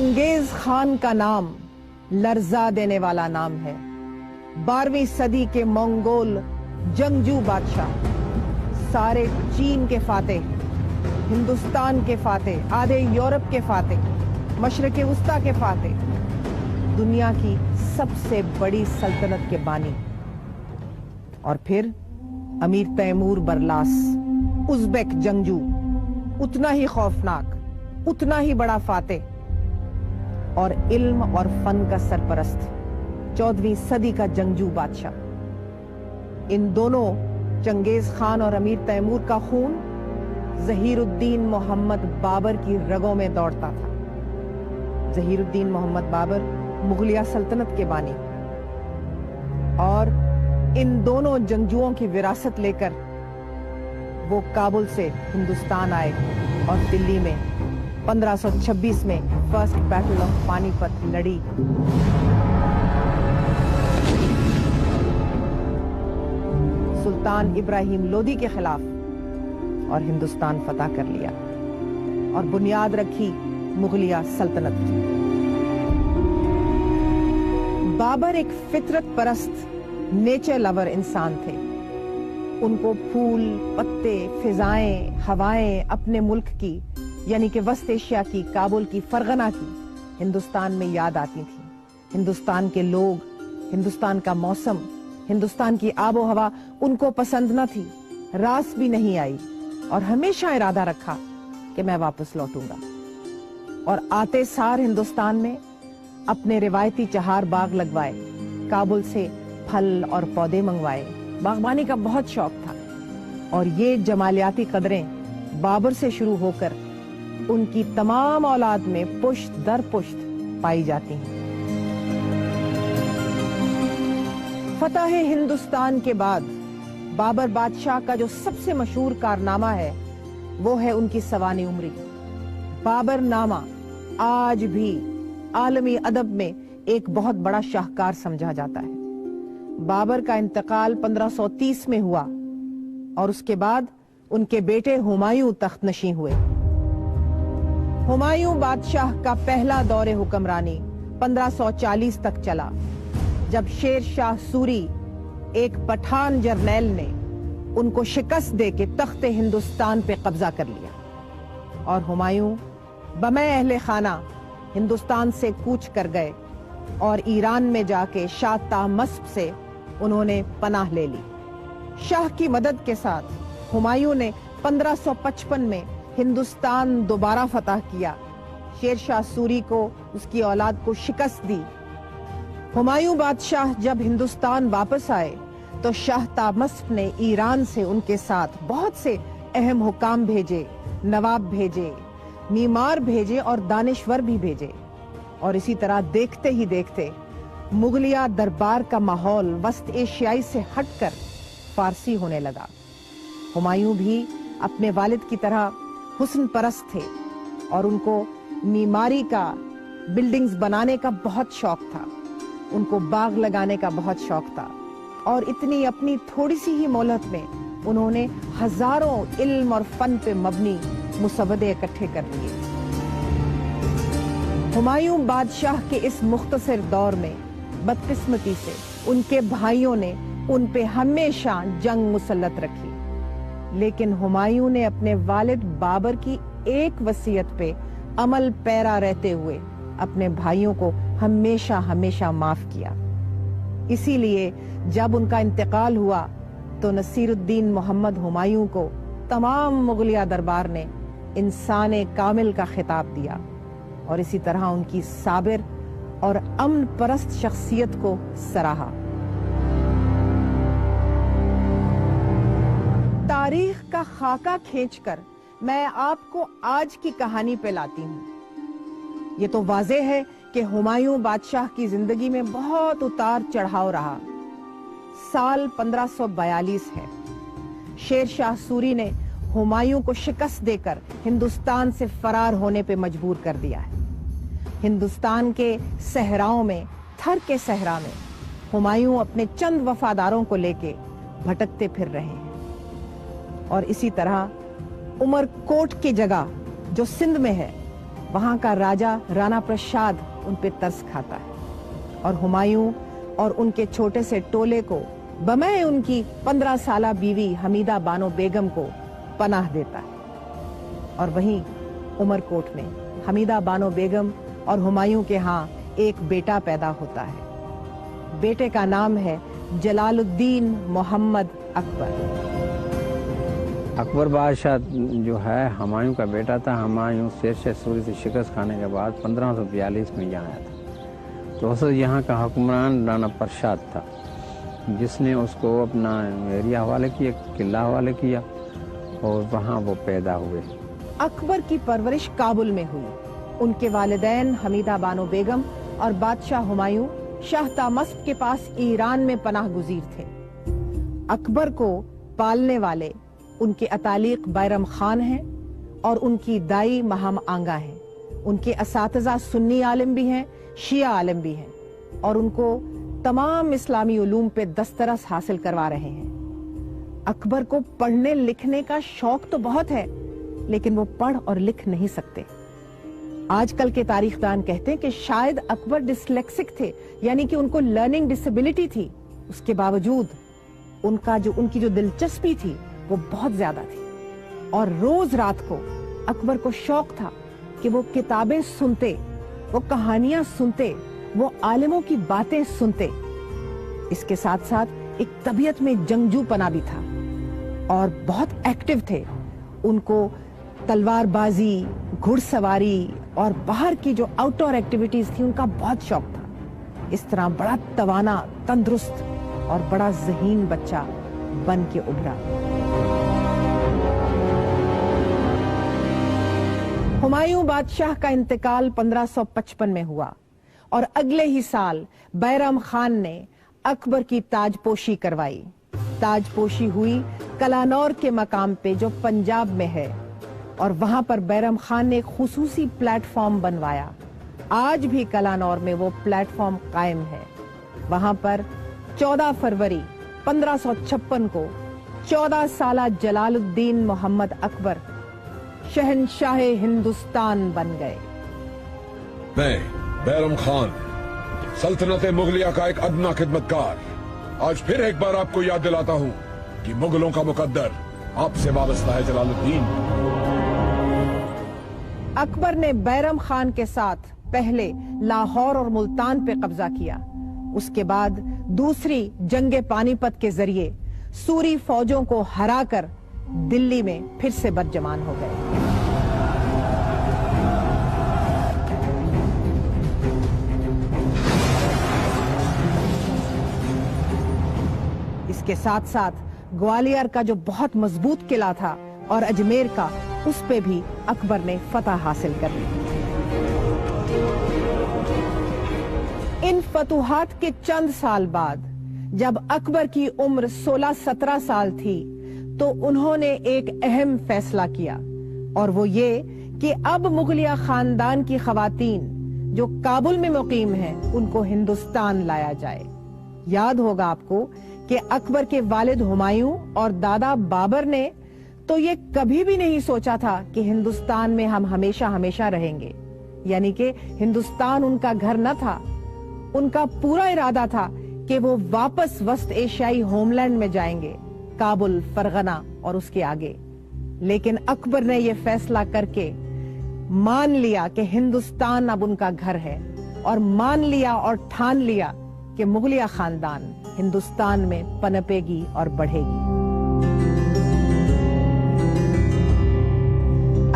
Genghis Khan का नाम लर्जा देने वाला नाम है। 12वीं सदी के मंगोल जंगजू बादशाह, सारे चीन के फातेह, हिंदुस्तान के फातेह, आधे यूरोप के फातेह, मशरिक़ वस्ता के फातेह, दुनिया की सबसे बड़ी सल्तनत के बानी। और फिर अमीर तैमूर बरलास, उज़्बेक जंगजू, उतना ही खौफनाक, उतना ही बड़ा फातेह और इल्म और फन का सरपरस्त 14वीं सदी का जंगजू बादशाह। इन दोनों चंगेज खान और अमीर तैमूर का खून ज़हीरुद्दीन मोहम्मद बाबर की रगों में दौड़ता था। ज़हीरुद्दीन मोहम्मद बाबर मुगलिया सल्तनत के बानी, और इन दोनों जंगजुओं की विरासत लेकर वो काबुल से हिंदुस्तान आए और दिल्ली में 1526 में फर्स्ट बैटल ऑफ पानीपत लड़ी। सुल्तान इब्राहिम लोदी के खिलाफ, और हिंदुस्तान फतह कर लिया और बुनियाद रखी मुगलिया सल्तनत की। बाबर एक फितरत परस्त, नेचर लवर इंसान थे। उनको फूल, पत्ते, फिजाएं, हवाएं अपने मुल्क की, यानी कि वेस्ट एशिया की, काबुल की, फरगना की, हिंदुस्तान में याद आती थी। हिंदुस्तान के लोग, हिंदुस्तान का मौसम, हिंदुस्तान की आबो हवा उनको पसंद न थी, रास भी नहीं आई, और हमेशा इरादा रखा कि मैं वापस लौटूंगा। और आते सार हिंदुस्तान में अपने रिवायती चहार बाग लगवाए, काबुल से फल और पौधे मंगवाए। बागबानी का बहुत शौक था, और ये जमालियाती कदरें बाबर से शुरू होकर उनकी तमाम औलाद में पुश्त दर पुश्त पाई जाती हैं। फतह हिंदुस्तान के बाद बाबर बादशाह का जो सबसे मशहूर कारनामा है वो है उनकी सवानी उम्री। बाबर नामा आज भी आलमी अदब में एक बहुत बड़ा शाहकार समझा जाता है। बाबर का इंतकाल 1530 में हुआ और उसके बाद उनके बेटे हुमायूं तख्त नशी हुए। हुमायूं बादशाह का पहला दौरे हुक्मरानी 1540 तक चला, जब शेर शाह सूरी, एक पठान जर्नैल ने उनको शिकस्त दे के तख्ते हिंदुस्तान पे कब्जा कर लिया, और हुमायूं बमै अहले खाना हिंदुस्तान से कूच कर गए और ईरान में जाके शाह ताहमस्प से उन्होंने पनाह ले ली। शाह की मदद के साथ हुमायूं ने 1555 में हिंदुस्तान दोबारा फतह किया, शेर शाह सूरी को, उसकी औलाद को शिकस्त दी। हुमायूं बादशाह जब हिंदुस्तान वापस आए तो शाह ताहमस्प ने ईरान से उनके साथ बहुत से अहम हुकाम भेजे, नवाब भेजे, मीमार भेजे और दानिश्वर भी भेजे। और इसी तरह देखते ही देखते मुगलिया दरबार का माहौल वस्त एशियाई से हटकर फारसी होने लगा। हुमायूं भी अपने वालिद की तरह हुस्न परस्त थे और उनको मीमारी का, बिल्डिंग्स बनाने का बहुत शौक था, उनको बाग लगाने का बहुत शौक था, और इतनी अपनी थोड़ी सी ही मोहलत में उन्होंने हजारों इल्म और फन पे मबनी मुसवदे इकट्ठे कर लिए। हुमायूं बादशाह के इस मुख्तसर दौर में बदकिस्मती से उनके भाइयों ने उन पे हमेशा जंग मुसल्लत रखी, लेकिन हुमायूं ने अपने वालिद बाबर की एक वसीयत पे अमल पैरा रहते हुए अपने भाइयों को हमेशा हमेशा माफ किया। इसीलिए जब उनका इंतकाल हुआ तो नसीरुद्दीन मोहम्मद हुमायूं को तमाम मुगलिया दरबार ने इंसाने कामिल का खिताब दिया, और इसी तरह उनकी साबिर और अमन परस्त शख्सियत को सराहा। तारीख का खाका खींचकर मैं आपको आज की कहानी पे लाती हूँ। ये तो वाज़ेह है कि हुमायूं बादशाह की जिंदगी में बहुत उतार चढ़ाव रहा। साल 1542 है। शेर शाह सूरी ने हुमायूं को शिकस्त देकर हिंदुस्तान से फरार होने पे मजबूर कर दिया है। हिंदुस्तान के सहराओं में, थर के सहरा में हुमायूं अपने चंद वफादारों को लेके भटकते फिर रहे हैं। और इसी तरह उमरकोट की जगह जो सिंध में है, वहां का राजा राणा प्रसाद उन पे तरस खाता है और हुमायूं और उनके छोटे से टोले को बमए उनकी 15 साला बीवी हमीदा बानो बेगम को पनाह देता है। और वहीं उमरकोट में हमीदा बानो बेगम और हुमायूं के यहाँ एक बेटा पैदा होता है। बेटे का नाम है जलालुद्दीन मोहम्मद अकबर। अकबर बादशाह जो है हुमायूं का बेटा था। हुमायूं शेरशाह सूरी से शिकस्त खाने के बाद 1542 में यहाँ आया था। तो उस यहाँ का हुक्मरान राणा प्रसाद था, जिसने उसको अपना एरिया हवाले किया, किला हवाले किया और वहाँ वो पैदा हुए। अकबर की परवरिश काबुल में हुई। उनके वालिदैन हमीदा बानो बेगम और बादशाह हुमायूं शाह तामस्त के पास ईरान में पनाह गुजीर थे। अकबर को पालने वाले उनके अतालिक बैरम खान हैं और उनकी दाई महम आंगा हैं। उनके असातिज़ा सुन्नी आलिम भी हैं, शिया आलिम भी हैं और उनको तमाम इस्लामी उलूम पे दस्तरस हासिल करवा रहे हैं। अकबर को पढ़ने लिखने का शौक तो बहुत है, लेकिन वो पढ़ और लिख नहीं सकते। आजकल के तारीखदान कहते हैं कि शायद अकबर डिस्लेक्सिक थे, यानी कि उनको लर्निंग डिसेबिलिटी थी। उसके बावजूद उनकी जो दिलचस्पी थी वो बहुत ज्यादा थी और रोज रात को अकबर को शौक था कि वो किताबें सुनते, वो कहानियां सुनते, वो आलिमों की बातें सुनते। इसके साथ साथ एक तबीयत में जंगजूपना भी था और बहुत एक्टिव थे। उनको तलवारबाजी, घुड़सवारी और बाहर की जो आउटडोर एक्टिविटीज थी उनका बहुत शौक था। इस तरह बड़ा तवाना, तंदुरुस्त और बड़ा ज़हीन बच्चा बन के उभरा। हुमायूं बादशाह का इंतकाल 1555 में हुआ और अगले ही साल बैरम खान ने अकबर की ताजपोशी करवाई। ताजपोशी हुई कलानौर के मकाम पे जो पंजाब में है और वहां पर बैरम खान ने एक खुसूसी प्लेटफॉर्म बनवाया। आज भी कलानौर में वो प्लेटफॉर्म कायम है। वहां पर 14 फरवरी 1556 को 14 साला जलालुद्दीन मोहम्मद अकबर शहंशाह हिंदुस्तान बन गए। मैं बैरम खान, सल्तनत मुगलिया का एक अदना खिदमतकार, आज फिर एक बार आपको याद दिलाता हूँ कि मुगलों का मुकद्दर आपसे वाबस्ता है जलालुद्दीन। अकबर ने बैरम खान के साथ पहले लाहौर और मुल्तान पे कब्जा किया। उसके बाद दूसरी जंगे पानीपत के जरिए सूरी फौजों को हराकर दिल्ली में फिर से बदजमान हो गए। इसके साथ साथ ग्वालियर का जो बहुत मजबूत किला था और अजमेर का, उस पे भी अकबर ने फतह हासिल कर ली। इन फतुहात के चंद साल बाद जब अकबर की उम्र 16-17 साल थी तो उन्होंने एक अहम फैसला किया और वो ये कि अब मुगलिया खानदान की खवातीन जो काबुल में मुकीम हैं उनको हिंदुस्तान लाया जाए। याद होगा आपको कि अकबर के वालिद हुमायूं और दादा बाबर ने तो ये कभी भी नहीं सोचा था कि हिंदुस्तान में हम हमेशा हमेशा रहेंगे, यानी कि हिंदुस्तान उनका घर न था। उनका पूरा इरादा था कि वो वापस वस्त एशियाई होमलैंड में जाएंगे, काबुल, फरगना और उसके आगे। लेकिन अकबर ने ये फैसला करके मान लिया कि हिंदुस्तान अब उनका घर है और मान लिया और ठान लिया कि मुगलिया खानदान हिंदुस्तान में पनपेगी और बढ़ेगी।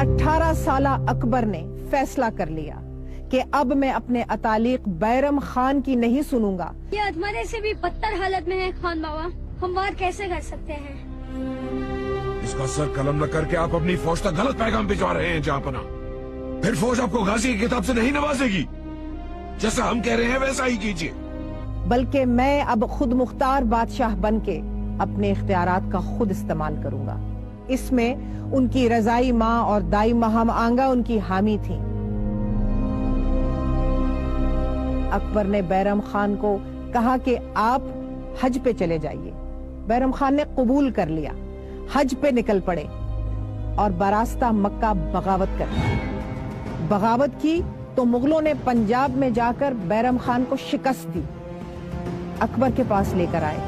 18 साला अकबर ने फैसला कर लिया कि अब मैं अपने अतालिक बैरम खान की नहीं सुनूंगा। ये अजमरे से भी बदतर हालत में है खान बाबा, हम वार कैसे कर सकते हैं? इसका सर कलम न करके आप अपनी फौज तक गलत पैगाम भिजवा रहे हैं जहाँपना। फिर फौज आपको गाजी की किताब से नहीं नवाजेगी। जैसा हम कह रहे हैं वैसा ही कीजिए। बल्कि मैं अब खुद मुख्तार बादशाह बनके अपने इख्तियारात का खुद इस्तेमाल करूंगा। इसमें उनकी रजाई माँ और दाई महम आंगा उनकी हामी थी। अकबर ने बैरम खान को कहा कि आप हज पे चले जाइए। बैरम खान ने कबूल कर लिया, हज पे निकल पड़े और बरास्ता मक्का बगावत कर दी। बगावत की तो मुगलों ने पंजाब में जाकर बैरम खान को शिकस्त दी। अकबर के पास लेकर आए।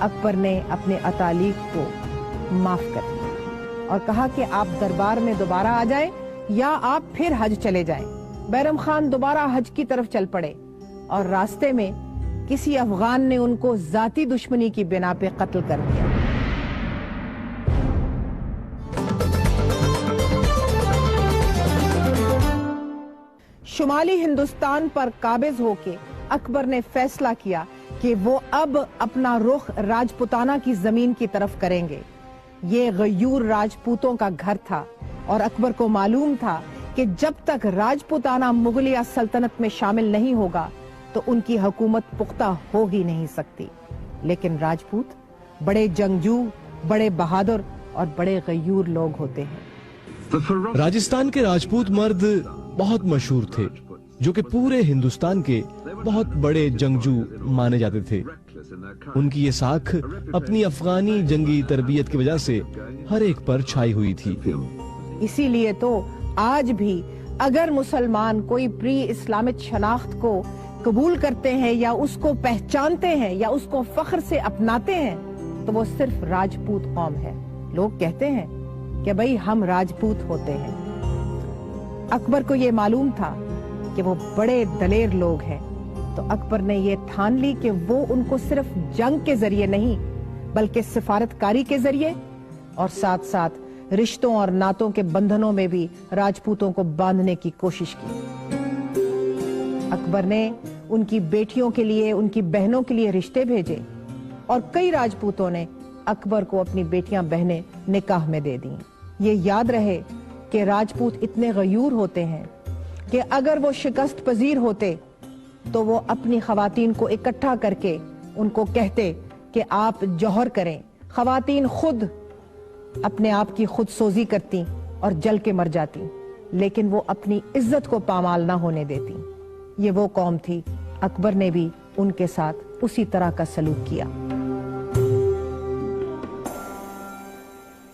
अकबर ने अपने अतालीक को माफ कर दिया और कहा कि आप दरबार में दोबारा आ जाएं या आप फिर हज चले जाएं। बैरम खान दोबारा हज की तरफ चल पड़े और रास्ते में किसी अफगान ने उनको जाती दुश्मनी की बिना पे कत्ल कर दिया। शुमाली हिंदुस्तान पर काबिज होके अकबर ने फैसला किया कि वो अब अपना रुख राजपुताना की जमीन की तरफ करेंगे। ये गयूर राजपूतों का घर था और अकबर को मालूम था कि जब तक राजपुताना मुगलिया सल्तनत में शामिल नहीं होगा तो उनकी हुकूमत पुख्ता हो ही नहीं सकती। लेकिन राजपूत बड़े जंगजू, बड़े बहादुर और बड़े गयूर लोग होते हैं। राजस्थान के राजपूत मर्द बहुत मशहूर थे, जो कि पूरे हिंदुस्तान के बहुत बड़े जंगजू माने जाते थे। उनकी ये साख अपनी अफगानी जंगी तरबियत की वजह से हर एक पर छाई हुई थी। इसीलिए तो आज भी अगर मुसलमान कोई प्री इस्लामिक शनाख्त को कबूल करते हैं या उसको पहचानते हैं या उसको फख्र से अपनाते हैं तो वो सिर्फ राजपूत कौम है। लोग कहते हैं कि भाई हम राजपूत होते हैं। अकबर को ये मालूम था कि वो बड़े दलेर लोग हैं, तो अकबर ने ये ठान ली कि वो उनको सिर्फ जंग के जरिए नहीं बल्कि सिफारतकारी के जरिए और साथ साथ रिश्तों और नातों के बंधनों में भी राजपूतों को बांधने की कोशिश की। अकबर ने उनकी बेटियों के लिए, उनकी बहनों के लिए रिश्ते भेजे और कई राजपूतों ने अकबर को अपनी बेटियां बहनें निकाह में दे दी। ये याद रहे कि राजपूत इतने गयूर होते हैं कि अगर वो शिकस्त पजीर होते तो वो अपनी खवातीन को इकट्ठा करके उनको कहते कि आप जौहर करें। खवातीन खुद अपने आप की खुद सोजी करती और जल के मर जाती, लेकिन वो अपनी इज्जत को पामाल ना होने देती। ये वो कौम थी, अकबर ने भी उनके साथ उसी तरह का सलूक किया।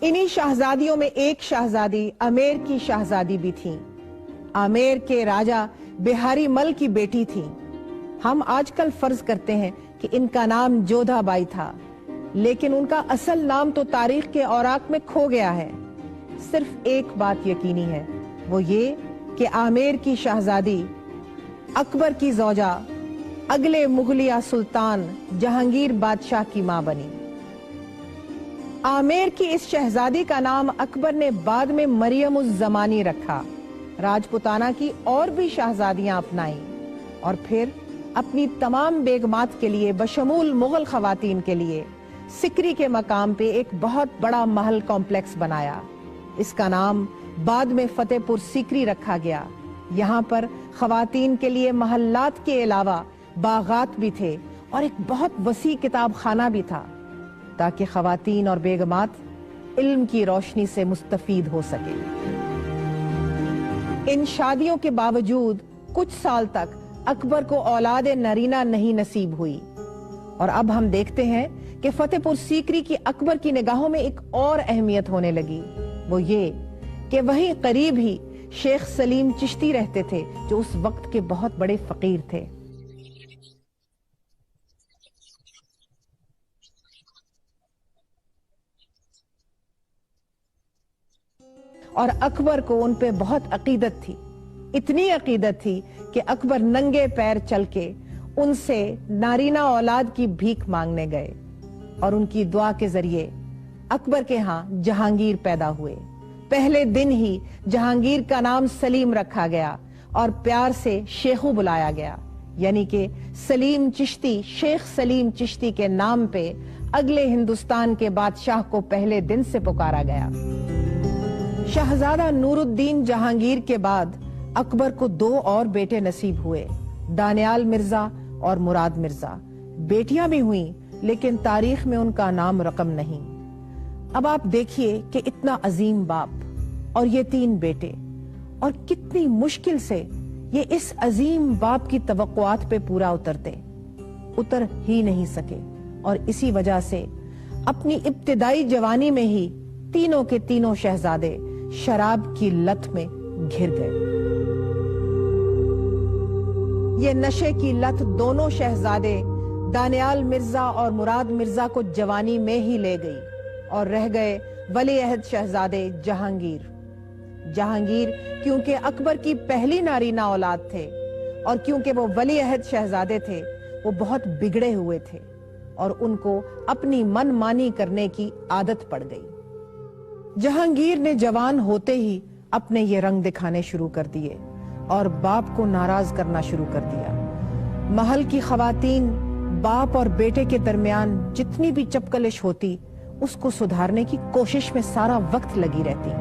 इन्हीं शहजादियों में एक शहजादी आमेर की शहजादी भी थी। आमेर के राजा बिहारी मल की बेटी थी। हम आजकल फर्ज करते हैं कि इनका नाम जोधा बाई था, लेकिन उनका असल नाम तो तारीख के औराक में खो गया है। सिर्फ एक बात यकीनी है, वो ये कि आमेर की शहजादी अकबर की ज़ौजा अगले मुगलिया सुल्तान जहांगीर बादशाह की मां बनी। आमेर की इस शहजादी का नाम अकबर ने बाद में मरियम उज़ ज़मानी रखा। राजपुताना की और भी शहजादियां अपनाई और फिर अपनी तमाम बेगमात के लिए बशमूल मुगल खवातीन के लिए सिकरी के मकाम पे एक बहुत बड़ा महल कॉम्प्लेक्स बनाया। इसका नाम बाद में फतेहपुर सीकरी रखा गया। यहाँ पर खवातीन के लिए महल्लात के अलावा बागात भी थे और एक बहुत वसी किताब खाना भी था, ताकि खवातीन और बेगमात इल्म की रोशनी से मुस्तफीद हो सके। इन शादियों के बावजूद कुछ साल तक अकबर को औलाद नरीना नहीं नसीब हुई और अब हम देखते हैं कि फतेहपुर सीकरी की अकबर की निगाहों में एक और अहमियत होने लगी। वो ये कि वहीं करीब ही शेख सलीम चिश्ती रहते थे, जो उस वक्त के बहुत बड़े फकीर थे। और अकबर को उन पे बहुत अकीदत थी। इतनी अकीदत थी कि अकबर नंगे पैर चल के उनसे नारीना औलाद की भीख मांगने गए और उनकी दुआ के जरिए अकबर के यहाँ जहांगीर पैदा हुए। पहले दिन ही जहांगीर का नाम सलीम रखा गया और प्यार से शेखू बुलाया गया, यानी कि सलीम चिश्ती शेख सलीम चिश्ती के नाम पे अगले हिंदुस्तान के बादशाह को पहले दिन से पुकारा गया। शहजादा नूरुद्दीन जहांगीर के बाद अकबर को दो और बेटे नसीब हुए, दानियाल मिर्जा और मुराद मिर्जा। बेटियां भी हुईं, लेकिन तारीख में उनका नाम रकम नहीं। अब आप देखिए कि इतना अजीम बाप और ये तीन बेटे, और कितनी मुश्किल से ये इस अजीम बाप की तवक्कुआत पे पूरा उतर ही नहीं सके, और इसी वजह से अपनी इब्तिदाई जवानी में ही तीनों के तीनों शहजादे शराब की लत में घिर गए। یہ نشے کی لت دونوں شہزادے دانیال مرزا اور مراد مرزا کو جوانی میں ہی لے گئی اور رہ گئے ولی عہد شہزادے جہانگیر۔ جہانگیر کیونکہ اکبر کی پہلی نارینہ اولاد تھے اور کیونکہ وہ ولی عہد شہزادے تھے، وہ بہت بگڑے ہوئے تھے اور ان کو اپنی من مانی کرنے کی عادت پڑ گئی۔ جہانگیر نے جوان ہوتے ہی اپنے یہ رنگ دکھانے شروع کر دیے اور باپ کو ناراض کرنا شروع کر دیا۔ محل کی خواتین باپ اور بیٹے کے درمیان جتنی بھی چپکلش ہوتی اس کو سدھارنے کی کوشش میں سارا وقت لگی رہتی،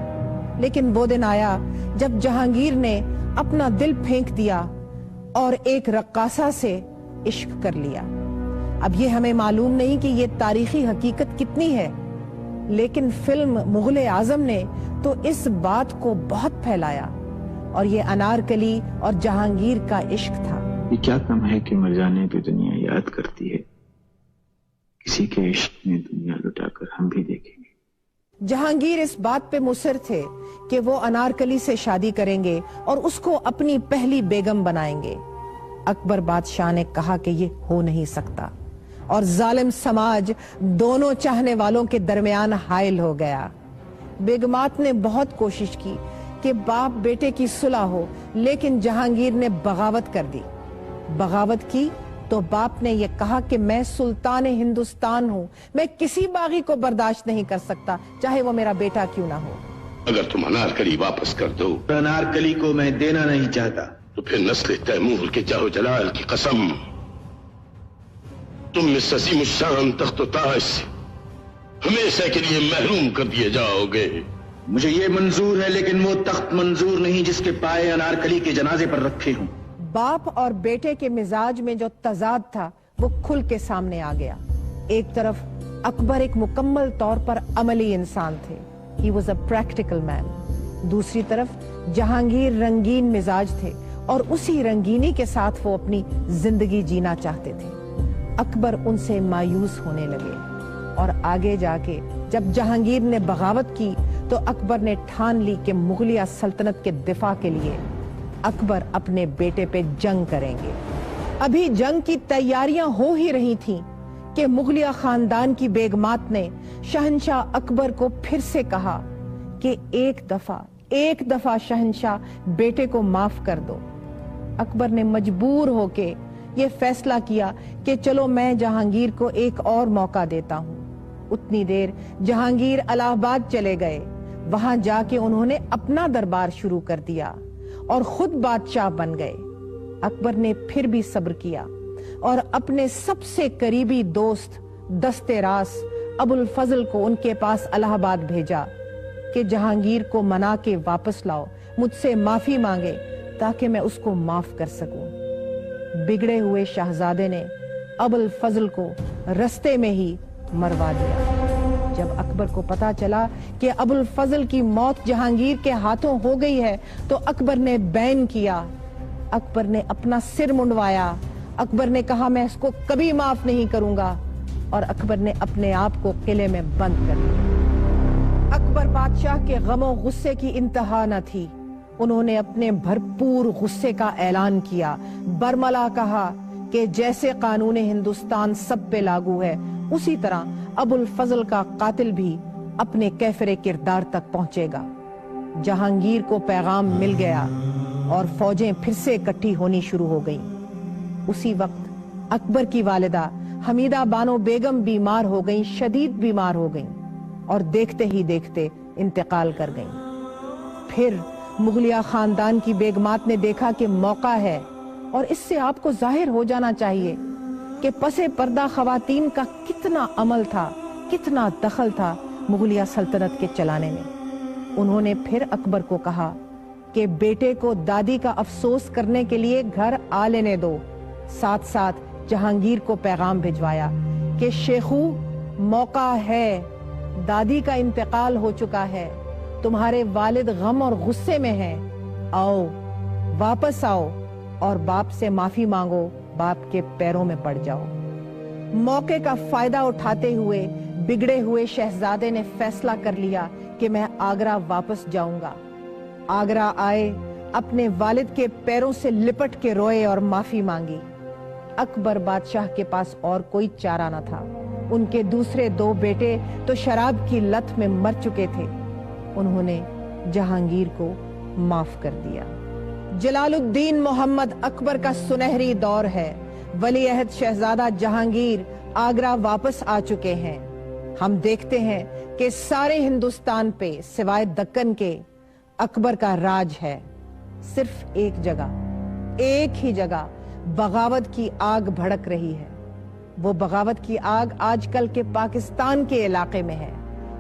لیکن وہ دن آیا جب جہانگیر نے اپنا دل پھینک دیا اور ایک رقاصہ سے عشق کر لیا۔ اب یہ ہمیں معلوم نہیں کہ یہ تاریخی حقیقت کتنی ہے، لیکن فلم مغل اعظم نے تو اس بات کو بہت پھیلایا، اور یہ انارکلی اور جہانگیر کا عشق تھا۔ یہ کیا کم ہے کہ مر جانے پہ دنیا یاد کرتی ہے، کسی کے عشق میں دنیا لٹا کر ہم بھی دیکھیں گے۔ جہانگیر اس بات پہ مصر تھے کہ وہ انارکلی سے شادی کریں گے اور اس کو اپنی پہلی بیگم بنائیں گے۔ اکبر بادشاہ نے کہا کہ یہ ہو نہیں سکتا، اور ظالم سماج دونوں چاہنے والوں کے درمیان حائل ہو گیا۔ بیگمات نے بہت کوشش کی کہ باپ بیٹے کی صلح ہو، لیکن جہانگیر نے بغاوت کر دی۔ بغاوت کی تو باپ نے یہ کہا کہ میں سلطان ہندوستان ہوں، میں کسی باغی کو برداشت نہیں کر سکتا، چاہے وہ میرا بیٹا کیوں نہ ہو۔ اگر تم انارکلی واپس کر دو، انارکلی کو میں دینا نہیں چاہتا، تو پھر نسل تیمور کے جاہ و جلال کی قسم، تم اس عظیم الشان تخت و تاج سے ہمیشہ کے لیے محروم کر دیے جاؤ گے۔ مجھے یہ منظور ہے، لیکن وہ تخت منظور نہیں جس کے پائے انارکلی کے جنازے پر رکھے ہوں۔ باپ اور بیٹے کے مزاج میں جو تضاد تھا وہ کھل کے سامنے آ گیا۔ ایک طرف اکبر ایک مکمل طور پر عملی انسان تھے، he was a practical man۔ دوسری طرف جہانگیر رنگین مزاج تھے اور اسی رنگینی کے ساتھ وہ اپنی زندگی جینا چاہتے تھے۔ اکبر ان سے مایوس ہونے لگے، اور آگے جا کے جب جہانگیر نے بغاوت کی تو اکبر نے ٹھان لی کہ مغلیہ سلطنت کے دفاع کے لیے اکبر اپنے بیٹے پہ جنگ کریں گے۔ ابھی جنگ کی تیاریاں ہو ہی رہی تھیں کہ مغلیہ خاندان کی بیگمات نے شہنشاہ اکبر کو پھر سے کہا کہ ایک دفعہ شہنشاہ بیٹے کو معاف کر دو۔ اکبر نے مجبور ہو کے یہ فیصلہ کیا کہ چلو میں جہانگیر کو ایک اور موقع دیتا ہوں۔ اتنی دیر جہانگیر الہ آباد چلے گئے، وہاں جا کے انہوں نے اپنا دربار شروع کر دیا اور خود بادشاہ بن گئے۔ اکبر نے پھر بھی صبر کیا اور اپنے سب سے قریبی دوست دست راس ابو الفضل کو ان کے پاس الہ آباد بھیجا کہ جہانگیر کو منا کے واپس لاؤ، مجھ سے معافی مانگے تاکہ میں اس کو معاف کر سکوں۔ بگڑے ہوئے شہزادے نے ابو الفضل کو رستے میں ہی مروا دیا۔ جب اکبر کو پتا چلا کہ ابو الفضل کی موت جہانگیر کے ہاتھوں ہو گئی ہے تو اکبر نے بین کیا، اکبر نے اپنا سر منڈوایا، اکبر نے کہا میں اس کو کبھی معاف نہیں کروں گا، اور اکبر نے اپنے آپ کو قلعے میں بند کر دیا۔ اکبر بادشاہ کے غم و غصے کی انتہا نہ تھی، انہوں نے اپنے بھرپور غصے کا اعلان کیا، برملا کہا کہ جیسے قانون ہندوستان سب پہ لاگو ہے اسی طرح ابو الفضل کا قاتل بھی اپنے کیفر کردار تک پہنچے گا۔ جہانگیر کو پیغام مل گیا اور فوجیں پھر سے اکٹھی ہونی شروع ہو گئیں۔ اسی وقت اکبر کی والدہ حمیدہ بانو بیگم بیمار ہو گئیں، شدید بیمار ہو گئیں اور دیکھتے ہی دیکھتے انتقال کر گئیں۔ پھر مغلیہ خاندان کی بیگمات نے دیکھا کہ موقع ہے اور اس سے آپ کو ظاہر ہو جانا چاہیے کہ پس پردہ خواتین کا کتنا عمل تھا، کتنا دخل تھا مغلیہ سلطنت کے چلانے میں۔ انہوں نے پھر اکبر کو کہا کہ بیٹے کو دادی کا افسوس کرنے کے لیے گھر آ لینے دو۔ ساتھ ساتھ جہانگیر کو پیغام بھجوایا کہ شیخو موقع ہے، دادی کا انتقال ہو چکا ہے، تمہارے والد غم اور غصے میں ہیں، آؤ واپس آؤ اور باپ سے معافی مانگو، باپ کے پیروں میں پڑ جاؤ۔ موقع کا فائدہ اٹھاتے ہوئے بگڑے ہوئے شہزادے نے فیصلہ کر لیا کہ میں آگرہ واپس جاؤں گا۔ آگرہ آئے अपने वालिद के पैरों से लिपट के रोए और माफी मांगी। अकबर बादशाह के पास और कोई चारा न था। उनके दूसरे 2 बेटे तो शराब की लत में मर चुके थे। उन्होंने जहांगीर को माफ कर दिया। जलालुद्दीन मोहम्मद अकबर का सुनहरी दौर है। वली अहद शहजादा जहांगीर आगरा वापस आ चुके हैं। हम देखते हैं कि सारे हिंदुस्तान पे सिवाय दक्कन के अकबर का राज है। सिर्फ एक जगह, एक ही जगह बगावत की आग भड़क रही है। वो बगावत की आग आजकल के पाकिस्तान के इलाके में है,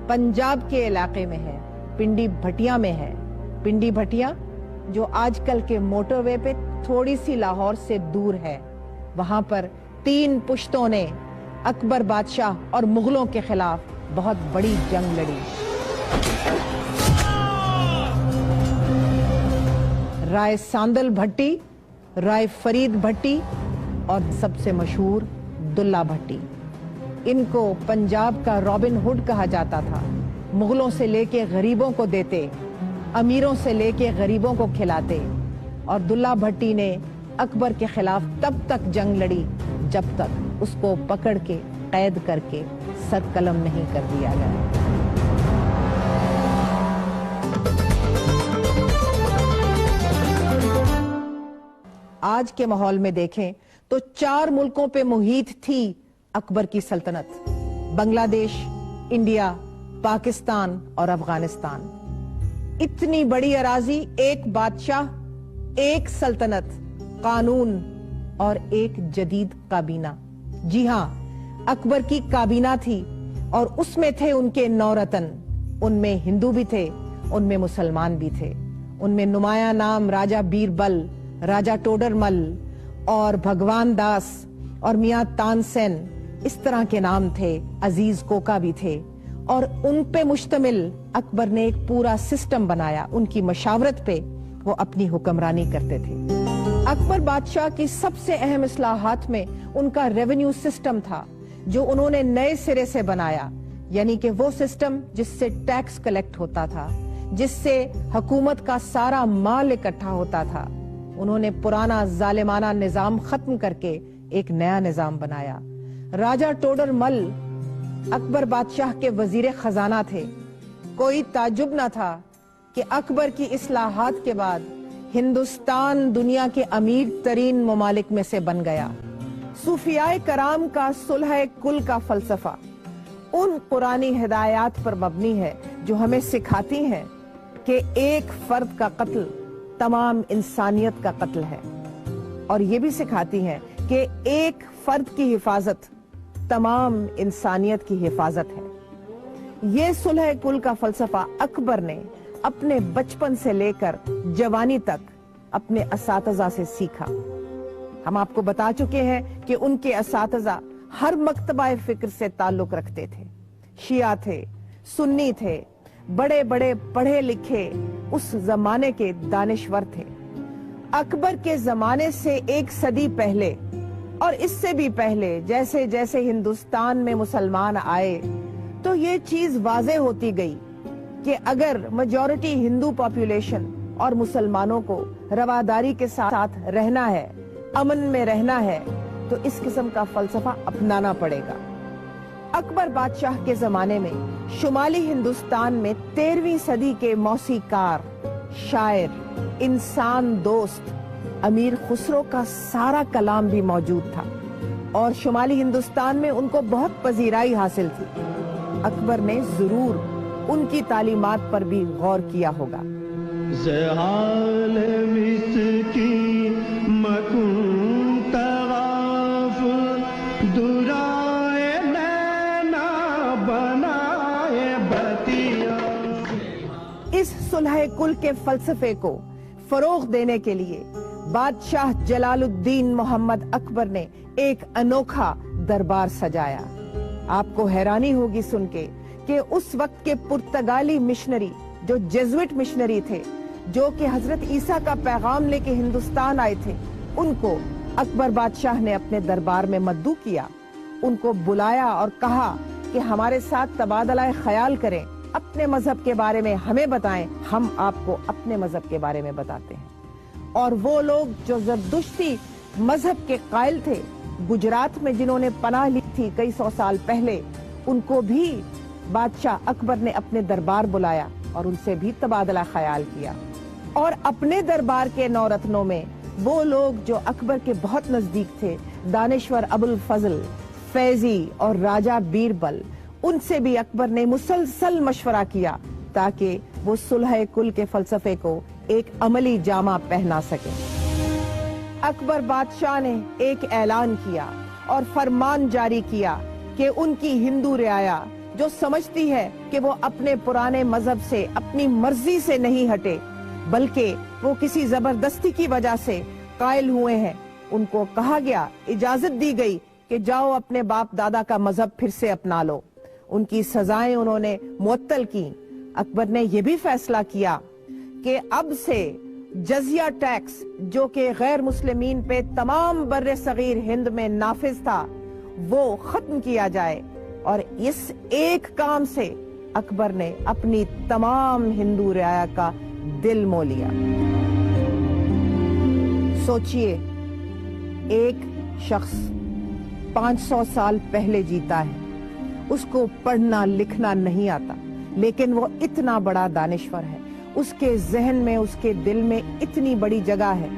पंजाब के इलाके में है, पिंडी भटिया में है। पिंडी भटिया जो आजकल के मोटरवे पे थोड़ी सी लाहौर से दूर है। वहां पर 3 पुश्तों ने अकबर बादशाह और मुगलों के खिलाफ बहुत बड़ी जंग लड़ी। राय सांदल भट्टी, राय फरीद भट्टी और सबसे मशहूर दुल्ला भट्टी। इनको पंजाब का रॉबिन हुड कहा जाता था। मुगलों से लेके गरीबों को देते, अमीरों से लेके गरीबों को खिलाते। और दुल्ला भट्टी ने अकबर के खिलाफ तब तक जंग लड़ी जब तक उसको पकड़ के कैद करके सर कलम नहीं कर दिया गया। आज के माहौल में देखें तो 4 मुल्कों पे मुहित थी अकबर की सल्तनत: बांग्लादेश, इंडिया, पाकिस्तान और अफगानिस्तान। इतनी बड़ी अराजी, एक बादशाह, एक सल्तनत, कानून और एक जदीद काबीना। जी हां, अकबर की काबीना थी और उसमें थे उनके 9 रतन। उनमें हिंदू भी थे, उनमें मुसलमान भी थे। उनमें नुमाया नाम राजा बीरबल, राजा टोडरमल और भगवान दास और मियां तानसेन, इस तरह के नाम थे। अजीज कोका भी थे। और उन पे मुश्तमिल अकबर ने एक पूरा सिस्टम बनाया। उनकी मशावरत पे वो अपनी हुक्मरानी करते थे। अकबर बादशाह की सबसे अहम इस्लाहात में उनका रेवेन्यू सिस्टम था, जो उन्होंने नए सिरे से बनाया। यानी कि वो सिस्टम जिससे टैक्स कलेक्ट होता था, जिससे हुकूमत का सारा माल इकट्ठा होता था। उन्होंने पुराना जालिमाना निजाम खत्म करके एक नया निजाम बनाया। राजा टोडरमल अकबर बादशाह के वजीर खजाना थे। कोई ताजुब न था कि अकबर की इस्लाहात के बाद हिंदुस्तान दुनिया के अमीर तरीन ममालिक में से बन गया। सूफियाए कराम का सुलह कुल का फलसफा उन पुरानी हिदायत पर मबनी है जो हमें सिखाती हैं कि एक फर्द का कत्ल तमाम इंसानियत का कत्ल है, और ये भी सिखाती हैं कि एक फर्द की हिफाजत तमाम इंसानियत की हिफाजत है। ये सुलह कुल का फलसफा अकबर ने अपने बचपन से लेकर जवानी तक अपने असातिज़ा से सीखा। हम आपको बता चुके हैं कि उनके असातिज़ा हर मकतबा फिक्र से ताल्लुक रखते थे। शिया थे, सुन्नी थे, बड़े बड़े पढ़े लिखे उस जमाने के दानिश्वर थे। अकबर के जमाने से 1 सदी पहले और इससे भी पहले जैसे जैसे हिंदुस्तान में मुसलमान आए तो ये चीज वाज़े होती गई कि अगर मेजॉरिटी हिंदू पॉपुलेशन और मुसलमानों को रवादारी के साथ रहना है, अमन में रहना है, तो इस किस्म का फलसफा अपनाना पड़ेगा। अकबर बादशाह के जमाने में शुमाली हिंदुस्तान में 13वीं सदी के मौसीकार, शायर, इंसान दोस्त अमीर खुसरो का सारा कलाम भी मौजूद था और शुमाली हिंदुस्तान में उनको बहुत पजीराई हासिल थी। अकबर ने जरूर उनकी तालीमात पर भी गौर किया होगा। इस सुलह कुल के फलसफे को फरोग देने के लिए बादशाह जलालुद्दीन मोहम्मद अकबर ने एक अनोखा दरबार सजाया। आपको हैरानी होगी सुन के कि उस वक्त के पुर्तगाली मिशनरी जो जेजुइट मिशनरी थे, जो कि हजरत ईसा का पैगाम लेके हिंदुस्तान आए थे, उनको अकबर बादशाह ने अपने दरबार में मद्दू किया। उनको बुलाया और कहा कि हमारे साथ तबादला ख्याल करें, अपने मजहब के बारे में हमें बताएं, हम आपको अपने मजहब के बारे में बताते हैं। اور وہ لوگ جو زردشتی مذہب کے قائل تھے گجرات میں جنہوں نے پناہ لی تھی کئی سو سال پہلے، ان کو بھی بادشاہ اکبر نے اپنے دربار بلایا اور ان سے بھی تبادلہ خیال کیا۔ اور اپنے دربار کے نورتنوں میں وہ لوگ جو اکبر کے بہت نزدیک تھے، دانشور ابو الفضل، فیضی اور راجہ بیربل، ان سے بھی اکبر نے مسلسل مشورہ کیا تاکہ وہ صلح کل کے فلسفے کو ایک عملی جامہ پہنا سکے۔ اکبر بادشاہ نے ایک اعلان کیا اور فرمان جاری کیا کہ ان کی ہندو رعایا جو سمجھتی ہے کہ وہ اپنے پرانے مذہب سے اپنی مرضی سے نہیں ہٹے بلکہ وہ کسی زبردستی کی وجہ سے قائل ہوئے ہیں، ان کو کہا گیا، اجازت دی گئی کہ جاؤ اپنے باپ دادا کا مذہب پھر سے اپنا لو۔ ان کی سزائیں انہوں نے معطل کی۔ اکبر نے یہ بھی فیصلہ کیا کہ اب سے جزیہ ٹیکس جو کہ غیر مسلمین پہ تمام بر صغیر ہند میں نافذ تھا وہ ختم کیا جائے، اور اس ایک کام سے اکبر نے اپنی تمام ہندو رعایا کا دل مو لیا۔ سوچئے، ایک شخص 500 سال پہلے جیتا ہے، اس کو پڑھنا لکھنا نہیں آتا، لیکن وہ اتنا بڑا دانشور ہے، اس کے ذہن میں، اس کے دل میں اتنی بڑی جگہ ہے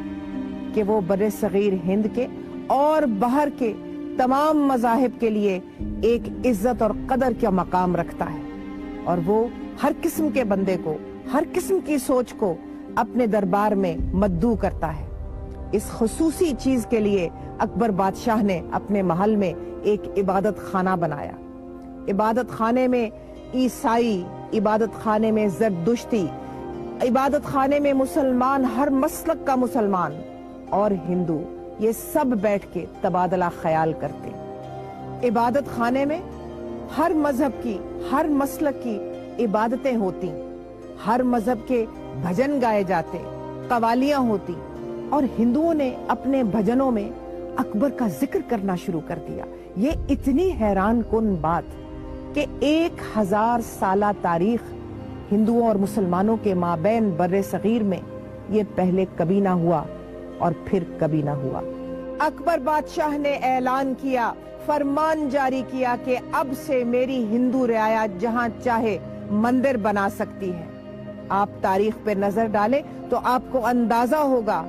کہ وہ بر صغیر ہند کے اور باہر کے تمام مذاہب کے لیے ایک عزت اور قدر کا مقام رکھتا ہے، اور وہ ہر قسم کے بندے کو، ہر قسم کی سوچ کو اپنے دربار میں مدعو کرتا ہے۔ اس خصوصی چیز کے لیے اکبر بادشاہ نے اپنے محل میں ایک عبادت خانہ بنایا۔ عبادت خانے میں عیسائی، عبادت خانے میں زردشتی، عبادت خانے میں مسلمان، ہر مسلک کا مسلمان اور ہندو، یہ سب بیٹھ کے تبادلہ خیال کرتے۔ عبادت خانے میں ہر مذہب کی، ہر مسلک کی عبادتیں ہوتی، ہر مذہب کے بھجن گائے جاتے، قوالیاں ہوتی، اور ہندوؤں نے اپنے بھجنوں میں اکبر کا ذکر کرنا شروع کر دیا۔ یہ اتنی حیران کن بات کہ 1000 سالہ تاریخ ہندوؤں اور مسلمانوں کے مابین بر صغیر میں یہ پہلے کبھی نہ ہوا اور پھر کبھی نہ ہوا۔ اکبر بادشاہ نے اعلان کیا، فرمان جاری کیا کہ اب سے میری ہندو رعایا جہاں چاہے مندر بنا سکتی ہے۔ آپ تاریخ پہ نظر ڈالیں تو آپ کو اندازہ ہوگا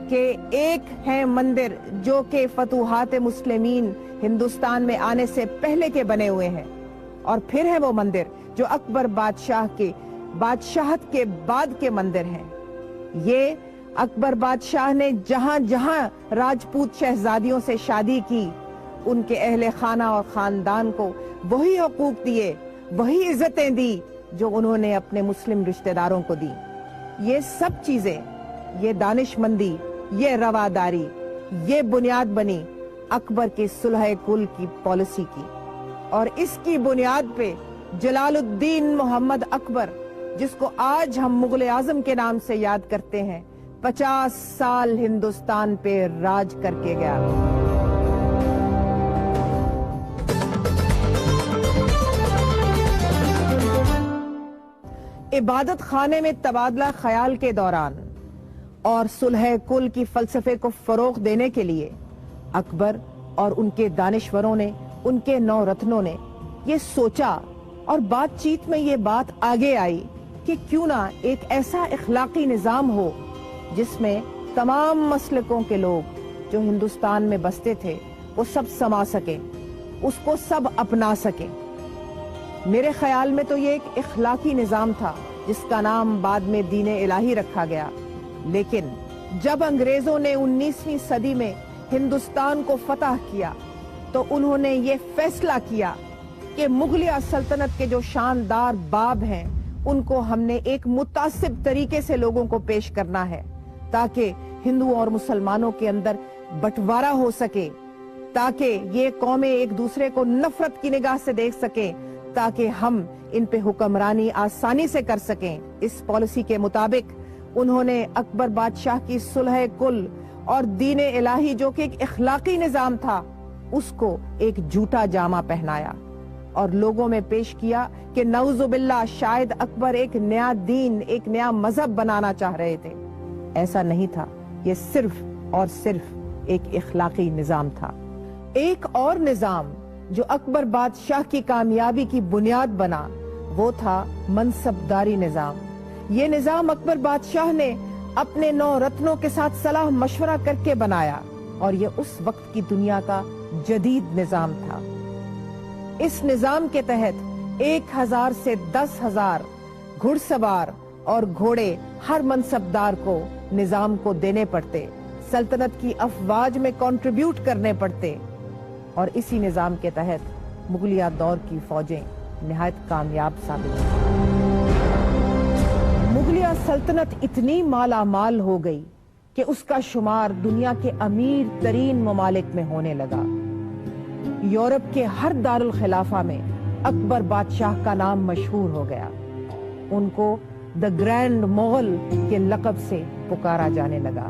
کہ ایک ہے مندر جو کہ فتوحات مسلمین ہندوستان میں آنے سے پہلے کے بنے ہوئے ہیں، اور پھر ہے وہ مندر جو اکبر بادشاہ کے بادشاہت کے بعد کے مندر ہیں۔ یہ اکبر بادشاہ نے جہاں جہاں راجپوت شہزادیوں سے شادی کی، ان کے اہل خانہ اور خاندان کو وہی حقوق دیے، وہی عزتیں دی جو انہوں نے اپنے مسلم رشتہ داروں کو دی۔ یہ سب چیزیں، یہ دانش مندی، یہ رواداری، یہ بنیاد بنی اکبر کی صلح کل کی پالیسی کی، اور اس کی بنیاد پہ جلال الدین محمد اکبر، جس کو آج ہم مغل اعظم کے نام سے یاد کرتے ہیں، 50 سال ہندوستان پہ راج کر کے گیا۔ عبادت خانے میں تبادلہ خیال کے دوران اور صلح کل کی فلسفے کو فروغ دینے کے لیے اکبر اور ان کے دانشوروں نے، ان کے نو رتنوں نے یہ سوچا، اور بات چیت میں یہ بات آگے آئی کہ کیوں نہ ایک ایسا اخلاقی نظام ہو جس میں تمام مسلکوں کے لوگ جو ہندوستان میں بستے تھے وہ سب سما سکیں، اس کو سب اپنا سکیں۔ میرے خیال میں تو یہ ایک اخلاقی نظام تھا جس کا نام بعد میں دین الہی رکھا گیا، لیکن جب انگریزوں نے 19ویں صدی میں ہندوستان کو فتح کیا تو انہوں نے یہ فیصلہ کیا کہ مغلیہ سلطنت کے جو شاندار باب ہیں ان کو ہم نے ایک متعصب طریقے سے لوگوں کو پیش کرنا ہے، تاکہ ہندو اور مسلمانوں کے اندر بٹوارا ہو سکے، تاکہ یہ قومیں ایک دوسرے کو نفرت کی نگاہ سے دیکھ سکیں، تاکہ ہم ان پہ حکمرانی آسانی سے کر سکیں۔ اس پالیسی کے مطابق انہوں نے اکبر بادشاہ کی صلح کل اور دین الہی جو کہ ایک اخلاقی نظام تھا اس کو ایک جھوٹا جامہ پہنایا اور لوگوں میں پیش کیا کہ نعوذ باللہ شاید اکبر ایک نیا دین، ایک نیا مذہب بنانا چاہ رہے تھے۔ ایسا نہیں تھا۔ یہ صرف اور صرف ایک اخلاقی نظام تھا۔ ایک اور نظام جو اکبر بادشاہ کی کامیابی کی بنیاد بنا وہ تھا منصبداری نظام۔ یہ نظام اکبر بادشاہ نے اپنے 9 رتنوں کے ساتھ صلاح مشورہ کر کے بنایا اور یہ اس وقت کی دنیا کا جدید نظام تھا۔ اس نظام کے تحت 1000 سے 10,000 گھڑ سوار اور گھوڑے ہر منصبدار کو نظام کو دینے پڑتے، سلطنت کی افواج میں کنٹریبیوٹ کرنے پڑتے، اور اسی نظام کے تحت مغلیہ دور کی فوجیں نہایت کامیاب ثابت ہوئیں۔ مغلیہ سلطنت اتنی مالا مال ہو گئی کہ اس کا شمار دنیا کے امیر ترین ممالک میں ہونے لگا۔ یورپ کے ہر دارالخلافہ میں اکبر بادشاہ کا نام مشہور ہو گیا۔ ان کو دی گرینڈ مغل کے لقب سے پکارا جانے لگا۔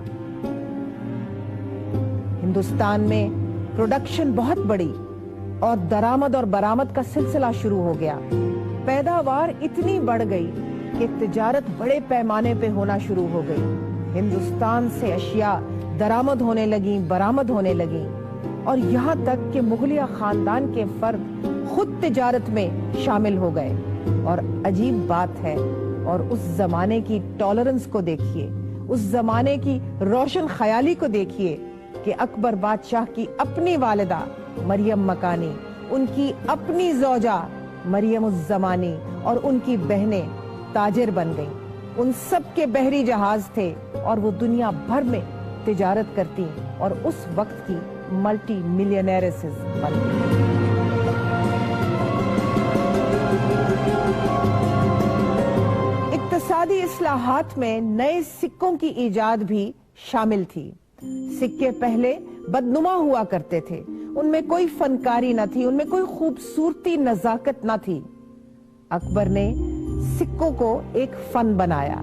ہندوستان میں پروڈکشن بہت بڑی اور درآمد اور برآمد کا سلسلہ شروع ہو گیا۔ پیداوار اتنی بڑھ گئی کہ تجارت بڑے پیمانے پہ ہونا شروع ہو گئی۔ ہندوستان سے اشیاء درآمد ہونے لگیں، برآمد ہونے لگیں، اور یہاں تک کہ مغلیہ خاندان کے فرد خود تجارت میں شامل ہو گئے۔ اور عجیب بات ہے، اور اس زمانے کی ٹالرنس کو دیکھیے، اس زمانے کی روشن خیالی کو دیکھیے کہ اکبر بادشاہ کی اپنی والدہ مریم مکانی، ان کی اپنی زوجہ مریم الزمانی اور ان کی بہنیں تاجر بن گئیں۔ ان سب کے بحری جہاز تھے اور وہ دنیا بھر میں تجارت کرتی اور اس وقت کی ملٹی ملینئرسز بن گئی۔ اقتصادی اصلاحات میں نئے سکوں کی ایجاد بھی شامل تھی۔ سکے پہلے بدنما ہوا کرتے تھے، ان میں کوئی فنکاری نہ تھی، ان میں کوئی خوبصورتی نزاکت نہ تھی۔ اکبر نے سکوں کو ایک فن بنایا،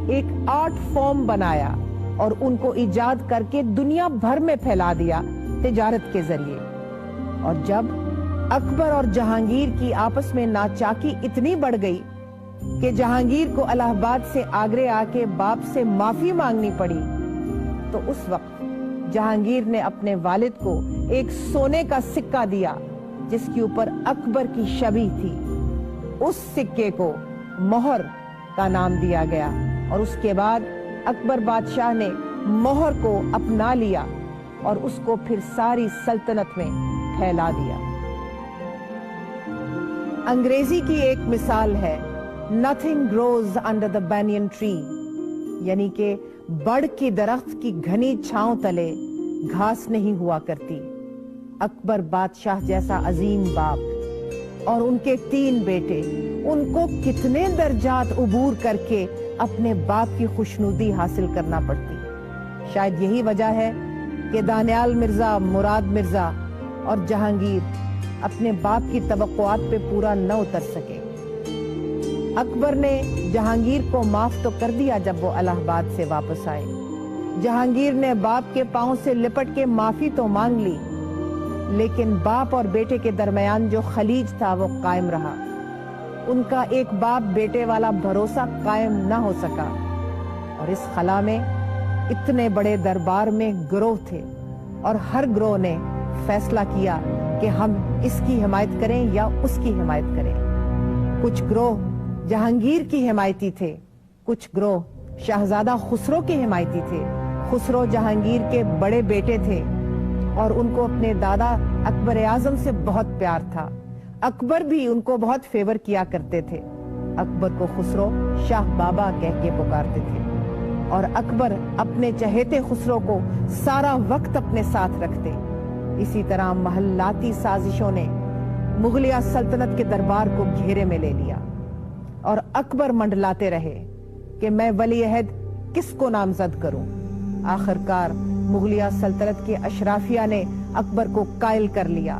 ایک آرٹ فارم بنایا اور ان کو ایجاد کر کے دنیا بھر میں پھیلا دیا تجارت کے ذریعے۔ اور جب اکبر اور جہانگیر کی آپس میں ناچاکی اتنی بڑھ گئی کہ جہانگیر کو الہ آباد سے آگرے آ کے باپ سے معافی مانگنی پڑی، تو اس وقت جہانگیر نے اپنے والد کو ایک سونے کا سکہ دیا جس کے اوپر اکبر کی شبیہ تھی۔ اس سکے کو مہر کا نام دیا گیا اور اس کے بعد اکبر بادشاہ نے مہر کو اپنا لیا اور اس کو پھر ساری سلطنت میں پھیلا دیا۔ انگریزی کی ایک مثال ہے "Nothing grows under the banyan tree", یعنی کہ بڑ کی درخت کی گھنی چھاؤں تلے گھاس نہیں ہوا کرتی۔ اکبر بادشاہ جیسا عظیم باپ اور ان کے 3 بیٹے، ان کو کتنے درجات عبور کر کے اپنے باپ کی خوشنودی حاصل کرنا پڑتی۔ شاید یہی وجہ ہے کہ دانیال مرزا، مراد مرزا اور جہانگیر اپنے باپ کی توقعات پہ پورا نہ اتر سکے۔ اکبر نے جہانگیر کو معاف تو کر دیا جب وہ الہ آباد سے واپس آئے۔ جہانگیر نے باپ کے پاؤں سے لپٹ کے معافی تو مانگ لی، لیکن باپ اور بیٹے کے درمیان جو خلیج تھا وہ قائم رہا۔ ان کا ایک باپ بیٹے والا بھروسہ قائم نہ ہو سکا، اور اس خلا میں اتنے بڑے دربار میں گروہ تھے اور ہر گروہ نے فیصلہ کیا کہ ہم اس کی حمایت کریں یا اس کی حمایت کریں۔ کچھ گروہ جہانگیر کی حمایتی تھے، کچھ گروہ شہزادہ خسرو کے حمایتی تھے۔ خسرو جہانگیر کے بڑے بیٹے تھے اور ان کو اپنے دادا اکبر اعظم سے بہت پیار تھا۔ اکبر بھی ان کو بہت فیور کیا کرتے تھے۔ اکبر کو خسرو شاہ بابا کہہ کے پکارتے تھے، اور اکبر اپنے چہیتے خسرو کو سارا وقت اپنے ساتھ رکھتے۔ اسی طرح محلاتی سازشوں نے مغلیہ سلطنت کے دربار کو گھیرے میں لے لیا، اور اکبر منڈلاتے رہے کہ میں ولی عہد کس کو نامزد کروں۔ آخرکار مغلیہ سلطنت کے اشرافیہ نے اکبر کو قائل کر لیا،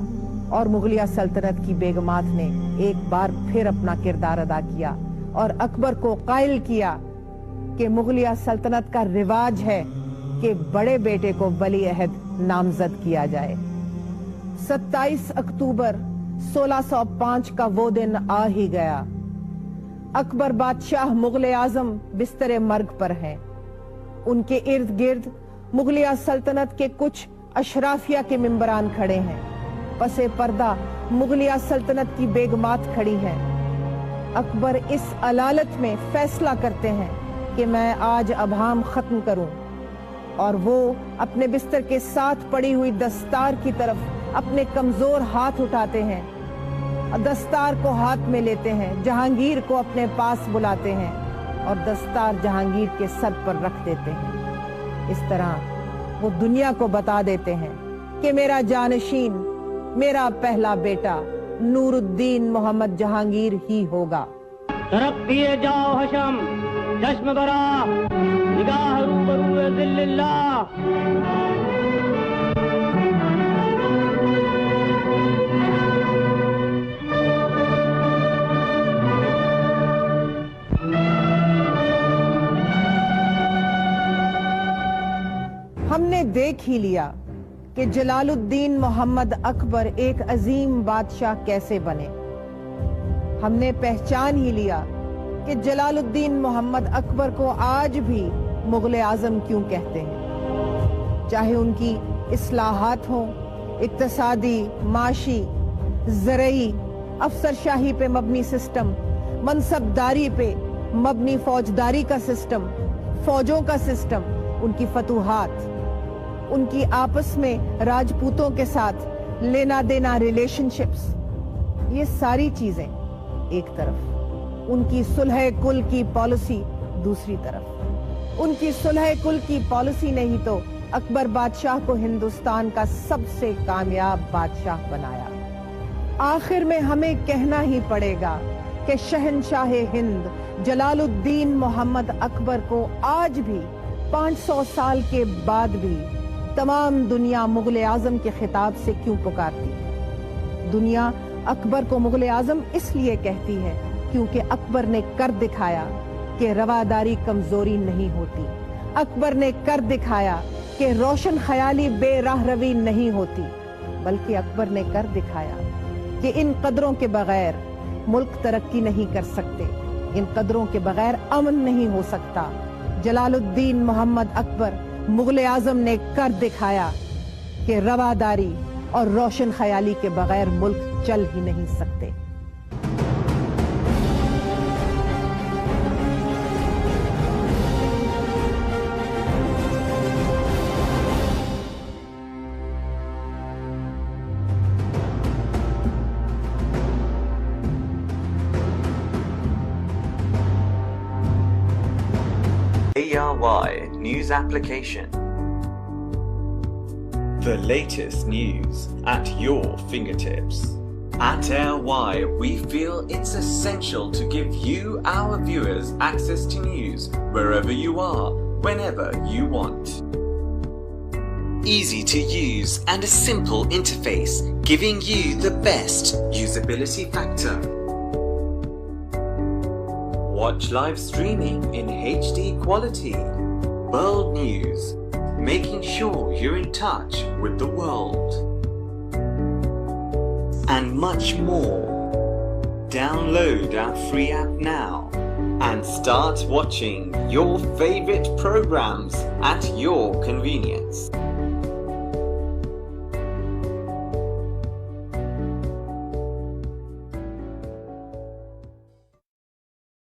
اور مغلیہ سلطنت کی بیگمات نے ایک بار پھر اپنا کردار ادا کیا اور اکبر کو قائل کیا کہ مغلیہ سلطنت کا رواج ہے کہ بڑے بیٹے کو ولی عہد نامزد کیا جائے۔ 27 اکتوبر 1605 کا وہ دن آ ہی گیا۔ اکبر بادشاہ مغل اعظم بستر مرگ پر ہیں۔ ان کے ارد گرد मुगलिया सल्तनत के कुछ अशराफिया के मिंबरान खड़े हैं। पसे पर्दा मुगलिया सल्तनत की बेगमात खड़ी हैं। अकबर इस अलालत में फैसला करते हैं कि मैं आज अभाम खत्म करूं, और वो अपने बिस्तर के साथ पड़ी हुई दस्तार की तरफ अपने कमजोर हाथ उठाते हैं, दस्तार को हाथ में लेते हैं, जहांगीर को अपने पास बुलाते हैं और दस्तार जहांगीर के सर पर रख देते हैं। इस तरह वो दुनिया को बता देते हैं कि मेरा जानशीन, मेरा पहला बेटा नूरुद्दीन मोहम्मद जहांगीर ही होगा। तरफ किए जाओ हशम, चश्म बरा, निगाह रूबरू ज़िल्लिल्लाह। हमने देख ही लिया कि जलालुद्दीन मोहम्मद अकबर एक अजीम बादशाह कैसे बने। हमने पहचान ही लिया कि जलालुद्दीन मोहम्मद अकबर को आज भी मुगल आजम क्यों कहते हैं। चाहे उनकी इस्लाहात हों, इक्तसादी, माशी, ज़रई, अफसरशाही पे मबनी सिस्टम, मनसबदारी पे मबनी फौजदारी का सिस्टम, फौजों का सिस्टम, उनकी फतूहात, उनकी आपस में राजपूतों के साथ लेना देना रिलेशनशिप्स, ये सारी चीजें एक तरफ, उनकी सुलह कुल की पॉलिसी दूसरी तरफ। उनकी सुलह कुल की पॉलिसी ने ही तो अकबर बादशाह को हिंदुस्तान का सबसे कामयाब बादशाह बनाया। आखिर में हमें कहना ही पड़ेगा कि शहंशाह हिंद जलालुद्दीन मोहम्मद अकबर को आज भी 500 साल के बाद भी तमाम दुनिया मुगल आजम के खिताब से क्यों पुकारती है। दुनिया अकबर को मुगल आजम इसलिए कहती है क्योंकि अकबर ने कर दिखाया कि रवादारी कमजोरी नहीं होती। अकबर ने कर दिखाया कि रोशन ख्याली बेराह रवी नहीं होती, बल्कि अकबर ने कर दिखाया कि इन कदरों के बगैर मुल्क तरक्की नहीं कर सकते, इन कदरों के बगैर अमन नहीं हो सकता। जलालुद्दीन मोहम्मद अकबर मुगल आजम ने कर दिखाया कि रवादारी और रोशन ख्याली के बगैर मुल्क चल ही नहीं सकते। ARY News Application. The latest news at your fingertips. At ARY, we feel it's essential to give you, our viewers, access to news wherever you are, whenever you want. Easy to use and a simple interface, giving you the best usability factor. Watch live streaming in HD quality, world news, making sure you're in touch with the world, and much more. Download our free app now and start watching your favorite programs at your convenience.